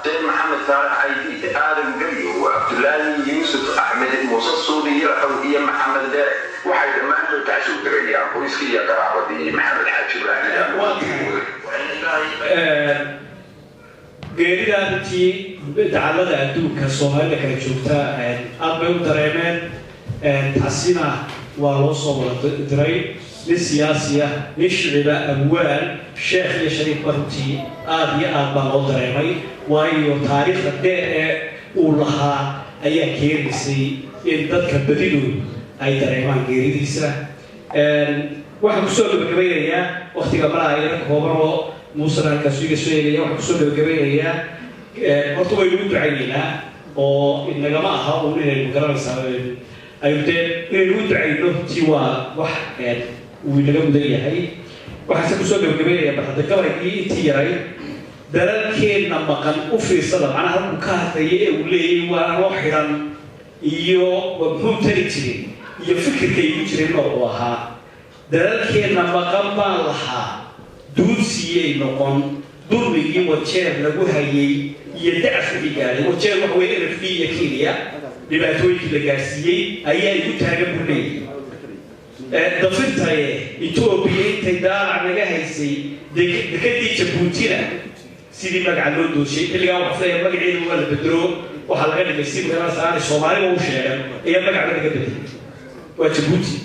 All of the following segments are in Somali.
حسين محمد فارح عيدي آدم قري وعبد الله يوسف أحمد موسى السوري وحوية محمد داعي وحيد ما عنده تعشو دريا ويسكي قرابة محمد حاج geeridaantii dacallada adduunka Soomaalida kala joogta aad bay u dareemeen taasina waa loo soo wada diray siyaasiya nishriba amwaan sheekh iyo shariif barti aad iyo aad baa loo dareemay waayo taariikhda dheer ee uu lahaa ayaa keenaysay in dadka badidu ay dareemaan geeridiisa waxaan ku soo gabagabaynayaa waqtiga malaha ay kooban oo موسى كسوية سوية وحصول الجبينية أرتوي المدعينا أو إن جماعة ومن المكرر سوي أيضا المدعينه توا واحد ونجم ذي هاي وحسب كسوة الجبينية بعد كذا تيجي درن كين لما كان أوفي صدق أنا هم كهذي ولي وواحدا يو وهم تريتني يفكر كي يجري الله درن كين لما كان بالها دوسية نقوم دوري وتشير لجوهي يدعس في جالي وتشير وهو يعرف فيه كيريا لبعثوي كل جاسية أيه يتهاجم بني دفتها إثيوبيا تدار على جهازي دكتي تبوتينا سيدي مقعدون دوشي اللي قام حصل مقعد ولا بدرو وحلقة المسيب كمان صار الصومالي ووشيا هي مقعد كده وتبوتي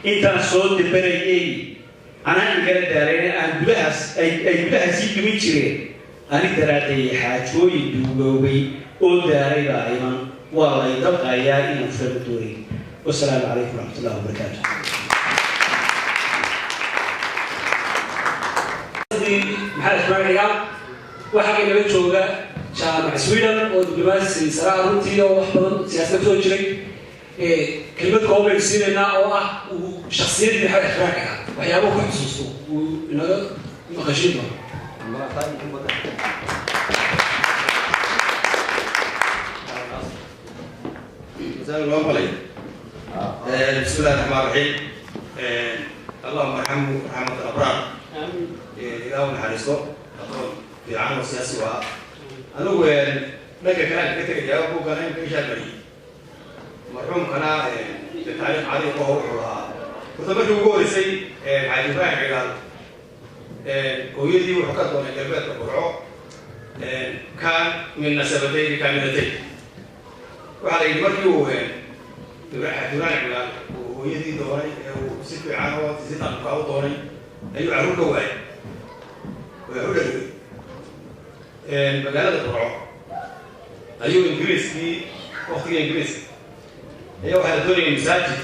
أنت صوت البريء أنا أقول دارين أن بلهس يدوي شيء أنا دراتي حاجوي دوبي أو داري أيضا والله يبقى يا إن فردوري والسلام عليكم ورحمة الله وبركاته. محل إسماعيلية وحكي نبي شوقة شامع سويدن ودبلوماسي صراحة روتية وحضن سياسة توجري كلمة قومي بسيرنا أو وشخصية محل إسماعيلية وحيابه كحسوسه وإنه مخشينه. مساء الله عليكم. بسم الله الرحمن الرحيم. اللهم ارحمه رحمة الأبرار. إله الحريصه. في عام السياسي وها. أنا هو لك كلام كتير جاوبه كلام كيش المري. مرحوم كنا التاريخ عليه وهو حولها. وثبت وجود شيء عجيب عجيب. كويدي وحكت ولا جربت القرعة. كان من نسبتين كاملتين. وعلى المرجو يروح دوران على ويدي دوري وست عام وتزيد أربعة دوري أيوة عروض دوري ويعود دوري مجال القرعة أيوة إنجليز في وقت إنجليز أيوة هذا دوري مساجد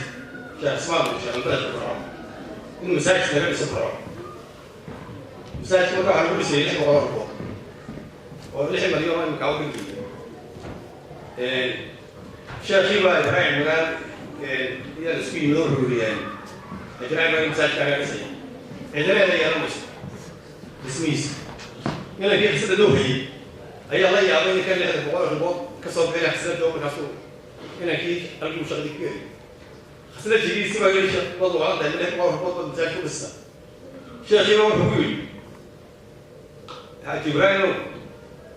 شاف اسمه شاف البلد القرعة إنه مساجد ترى بس القرعة مساجد مرة على كل شيء لحم قرعة ولحم اليوم مكعوب شاكي بقى إبراهيم مقال يا السكين مدور هوليان إبراهيم مساج كذا بس إبراهيم يا رمش اسميس يلا في حسد دوهي أي الله يعطيني كان لحد فوق البوط كسر بين حسد دوم كسر هنا كي ألقي مشغل كبير حسد جديد سبعة ليش وضع عرض اللي فوق البوط مساج شو بس شاكي بقى حبيبي هذا إبراهيم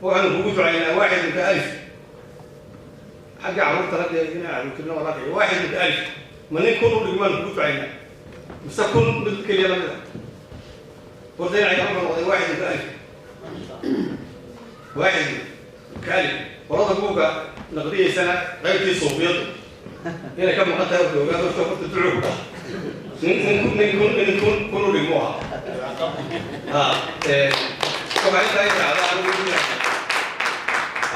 هو عنده بوجود على واحد من 1000 حاجة عمرت هذا هنا على كلنا وراك واحد من 1000 من يكونوا الجمال بوجود عينا مستكون مثل كل يوم وردين عينا واحد من 1000 واحد كالي ورد بوجا نقضيه سنة غير في صوفيات هنا كم مقطع وجا وشوفت الدعوة نكون كلوا لجموعة طبعا هذا على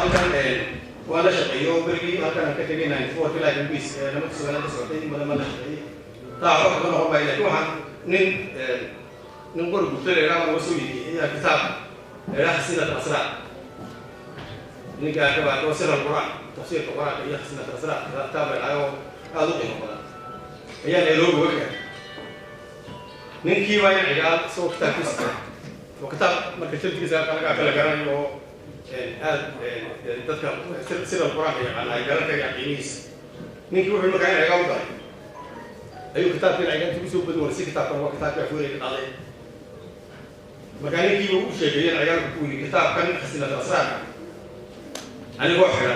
أمثال ولا شقي وبرجي ما كان كتبين عن فوق كلا جنبيس لما تسوي لنا سوتين ولا ما شقي تعرف أنا هو بايلك وهم نقول بطل رام وسوي هي كتاب راح سنة الأسرار نيجا كبار تفسير القرآن تفسير القرآن هي سنة الأسرار تابع الآية هذا القرآن هي نلوج وجه نيجي وين عيال سوق كتاب وكتاب ما كتبت كذا كلا كلام تذكر سير القرآن على عجالة العقينيس نيجي نروح المكان عجال ضاي أي كتاب في العجال تبي سوق بدون سي كتاب هو كتاب يعفوني كتابه مكاني كيلو شيء يعني عيال كوي كتاب كان خسنا الأسرار أنا بوحدة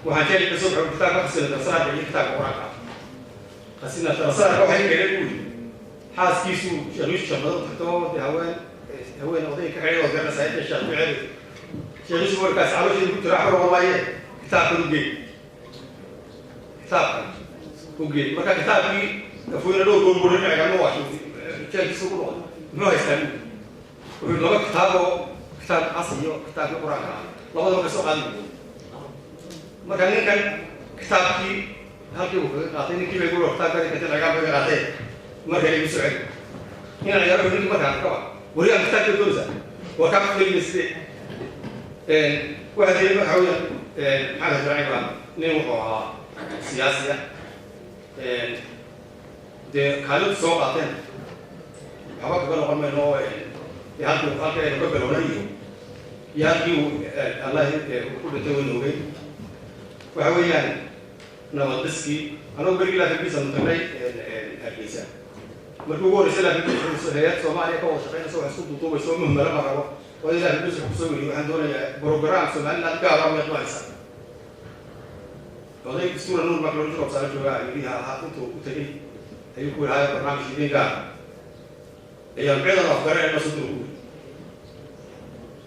وهنتكلم بسرعة كتاب خسنا الأسرار يعني كتاب قرآن خسنا الأسرار واحد كده يقول حاس كيسو شريش شمال تحتوه ده هوين وضيق عيال وزارة سعيد الشاب عيال شريش وركاس عروش اللي كنت راح والله كتاب كله كتاب كله ما كان كتاب في كفوينا لو كل مرة عيال واحد كان يسوق ما يستعمل ولما كتاب أصلي كتاب القرآن لما ده بسوق عليه ما كان كتاب كي هالكيو أعطيني كيف يقولوا كتاب كذا كتير عجاب بيعطيه ما كان يسوع هنا عجاب بيقول ما كان كمان وريا كتاب الدراسة وكم في المسجد واحد يقول حاول هذا العجاب نوع سياسية ده كانوا سوق عطين أبغى أقول لكم إنه يهاجم خالك يقول بلونيه يهاجم الله يقول تقول نوبي وهو يعني نما تسكي أنا بقول لك في بيسان تبعي البيسان مركوب رسالة في السهيات سوماليا كوا شقين سوى سوق طوبة سوى من ملا مرة وإذا في بيسان سوى عندنا بروجرام سوماليا لا تقارن ما يطلع إنسان وهذه الصورة نور مكلون شو بصير شو قاعد يبيها حاطته وتجي يقول هذا برنامج جديد قاعد هي البعض الأفكار اللي نصدقه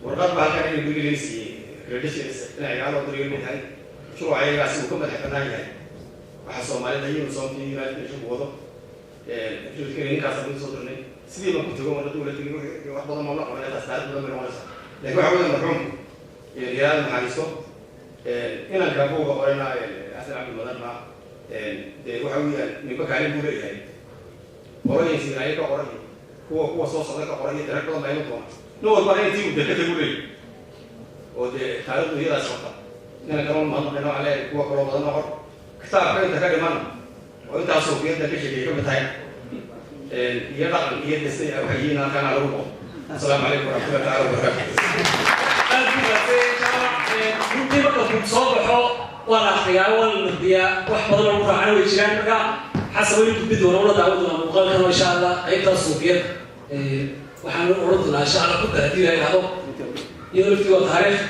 والرغبة هكذا يقول لي سي كريديشنز أنا عيال أقدر من هاي شو عيال قاسم كم الحكاية هاي وحصل مالي ده يوصل في مالي نشوف وضع شو تكلمين كاسم من صدرني سيدي ما كنت أقول مرة تقول لي واحد بدل ما نقول أنا أستعد بدل ما نقول لكن عود المرحوم ريال محارسه هنا كابو وقرنا أسرع عبد المدن مع ده وحوي نبقى عليه بوري هاي قرية سيدنا عليك قرية هو صوص صدق قرية تركض ما ينطق نو القرية دي وده كتقولي وده تعرض هي الصفة أنا كمان ما نقول عليه هو كلام هذا نهار كتاب كذا تكلم عنه وأنت أصوف يد كذا شيء كم بتاعي يدق يد السيء أو حيينا كان على روحه السلام عليكم ورحمة الله تعالى وبركاته. runtii marka ku soo baxo wala xiyaawal biya wax badan oo raacay way jiraan marka xasabay gudbid wala daawadna muuqaalkan insha Allah qaybta suufiyad waxaan u orodnaa insha Allah ku taadiyo hay'ado iyo taariikh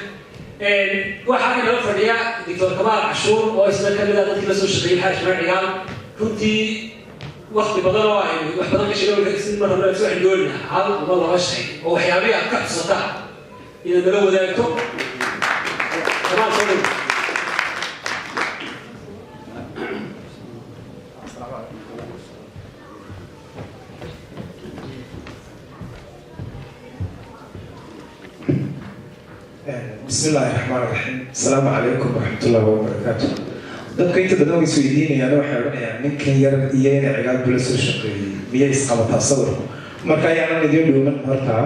waxa kale oo fadhiya Dr. Kamal Cashuur oo isla kamid ah dadkii la soo shaqeeyay xaashimar ciyaal runtii waqti badan oo ay wax badan ka shaqeeyay si mar hore soo xidhoolna hal ama laba shay oo waxyaabaha ka xusata ina dala wadaagto كمان صدق بسم الله الرحمن الرحيم السلام عليكم ورحمة الله وبركاته dadka inta badan way isweydiinayaan waxay oranayaan ninkan yar iyo in cilaad bula soo shaqeeyay miyay isqabataa sawirku marka ayaan idin dhooman horta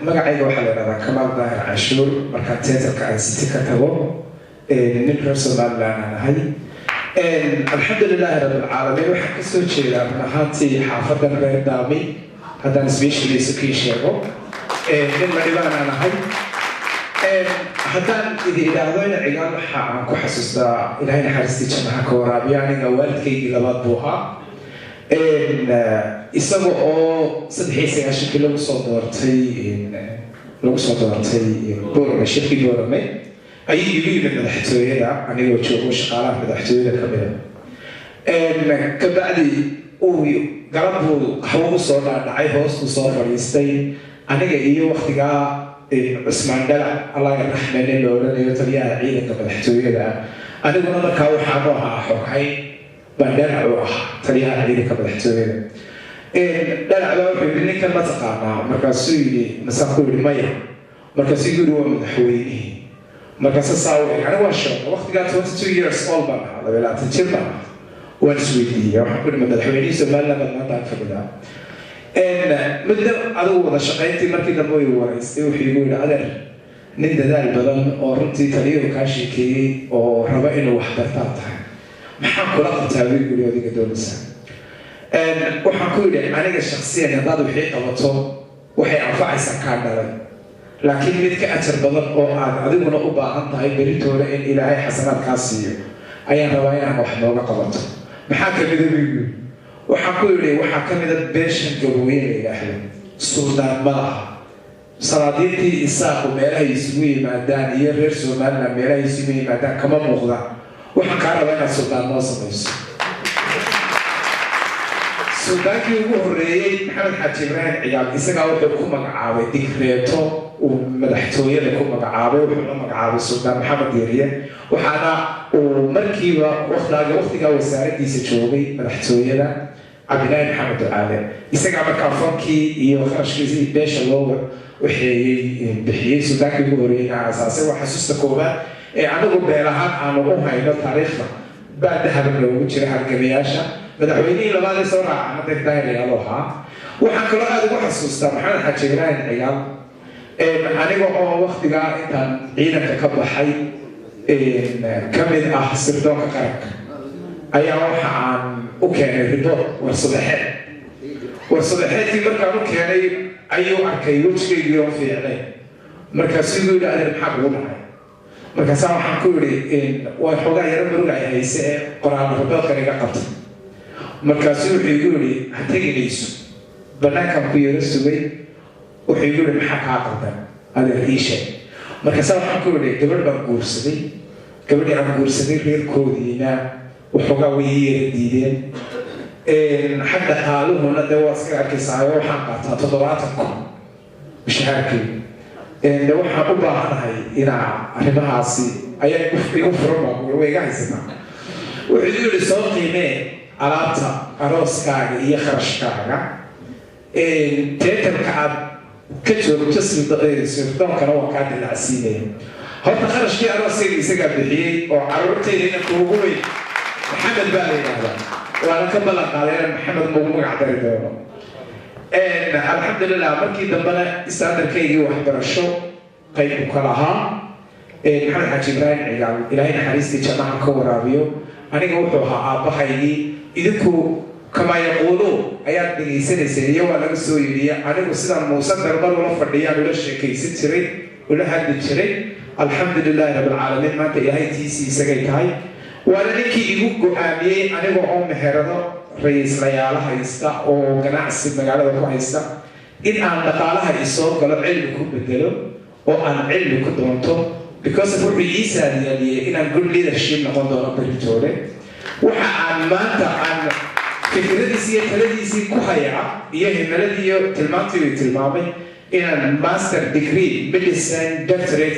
magacayga waxaa la yidhahdaa Kamal Daahir Cashuur markaan teatarka aan city ka tago nin reer Somaliland aan ahay alxamdulilaahi rabbil caalamiin waxaan ka soo jeedaa run ahaantii xaafadan reer Daami haddaan especially isukii sheego nin madhibaan aan ahay haddaan idin idhaahdo in ciyaal waxa aan ku xasuustaa ilaahay naxariistii jannaha ka waraabiya aniga waalidkaygii labaad buu ahaa isaga oo 93 lagu soo doortay boorame shirkii boorame ayuu yimid madaxtooyada anigoo joogo shaqaalaha madaxtooyada ka mid ah kabacdi uu galabuu qaxwo soo dhaadhacay hoostu soo fadhiistay aniga iyo waqtigaa Cusmaan Dalac Allah ya raxmeeyo loo oranayo taliyaha ciidanka madaxtooyada aniguna markaa waxaan u ahaa xoghay bandana oo ah taliyaha ciidanka madaxtooyada dalac baa wuxuu yidhi ninkan ma taqaanaa markaasuu yidhi masaan ku yidhi maya markaasuu yidhi waa madaxweynihii markaasa saa u eg anigu waa sheego waqtigaa 22 years old baan ahaa 20 jir baan ahaa waan isweydiiyey waxaan ku yidhi madaxweynihii Somaliland baad maanta ag fadhidaa muddo adigu wada shaqayntii markii dambe way waraystay wuxuu igu yidhi adeer nin dadaal badan oo runtii taliyuhu kaa sheekeeyey oo raba inuu wax bartaa tahay maxaan kula qabtaa buu yidhi adiga doonaysaa waxaan ku yidhi aniga shakhsiyan haddaad wixii qabato waxay anfacaysaa kaa dhalay laakiin mid ka ajar badan oo aad adiguna u baahan tahay beritooda in ilaahay xasanaad kaa siiyo ayaan rabaa inaan wax nooga qabato maxaa ka mida buu yidhi waxaan ku yidhi waxaa ka mida beeshan gabooye la yidhaahdo suldaan ma laha salaadiintii isaaqu meelahay isugu yimaadaan iyo reer somaliland meelahay isugu yimaadaan kama muuqda waxaan kaa rabaa inaad suldaan noo samayso suldaankii ugu horreeyey maxamed xaaji ibraahim cigaal isagaa wuxuu ku magacaabay digreeto uu madaxtooyada ku magacaabay wuxuuna magacaabay suldaan maxamed yariye waxaana uu markiiba waqtigaa wasaaraddiisa joogay madaxtooyada cabdilaahi maxamed ducaale isagaa markaa fankii iyo kharashkiisii beesha loo waxeeyey bixiyey suldaankii ugu horreeyeyna aasaasay waa xasuusta koowaad ee anigu beel ahaan aanu u hayno taariikhda baa dahaban loogu jira halgamayaasha madaxweynihii labaad ee soo raaca hadda daayirayaal ahaa waxaan kaloo aada ugu xasuustaa maxamed xaaji ibraahim cigaal aniga oo waqtigaa intaan ciidanka ka baxay ka mid ah sirdoonka qaranka ayaa waxa aan u keenay report warsubaxeedkii markaan u keenay ayuu arkay wejigaygii oo fiicnay markaasuu igu yidhi adeer maxaa kugu dhacay markaasaa waxaan ku yidhi waa xoogaa yaro muruga ay hayse ee qoraal raboodkan iga qabtay markaasuu wuxuu igu yidhi ha teginayso banaankan ku yaro sugay wuxuu igu yidhi maxaa kaa qaldan adeer ii sheeg markaasaa waxaan ku yidhi gabadh baan guursaday gabadhii aan guursaday reerkoodiina waxoogaa way yara diideen xag dhaqaaluhuna dee waa iska arkaysaayo waxaan qaataa 70,000 mushahaarkii de waxaan u baahanahay inaa arrimahaasi ayaa igu furan baa way iga haysataa wuxuu igu yidhi soo qiimee alaabta arooskaaga iyo kharashkaaga teetarka aad ka joogto sirdoonkana waa kaa dilacsiinaya horta kharashkii arooskayga isagaa bixiyey oo caruurtayda inanka ugu weyn maxamed baa la yidhaahdaa waana ka ballan qaaday inaan maxamed ugu magac dari doono alxamdulilah markii dambena standarkaygii waxbarasho qaybu ka lahaa maxamed xaaji ibraahim cigaal ilaahay naxariistii jannaha ka waraabiyo aniga wuxuu ahaa aabbahaygii idinku kama yaquulu ayaad dhegaysanayseen iyo waa laga soo yidhiya anigu sidaan muuse darmar ula fadhiyaan ula sheekaysan jiray ula hadli jiray alxamdulilaahi rabbilcaalamiin maanta ilaahay tiisii isagay tahay waana ninkii igu go-aamiyey anigoo oo meherado ra-iislayaala haysta oo ganacsi magaalada ku haysta in aan dhaqaalaha isoo galo cilmi ku bedelo oo aan cilmi ku doonto because wuxuu ii saadiyaaliyey inaan good leadership noqon doono beritoole waxa aan maanta aan fikradiisii iyo taladiisii ku hayaa iyo himiladii iyo tilmaantii uu tilmaamay inaan master degree medicine doctorate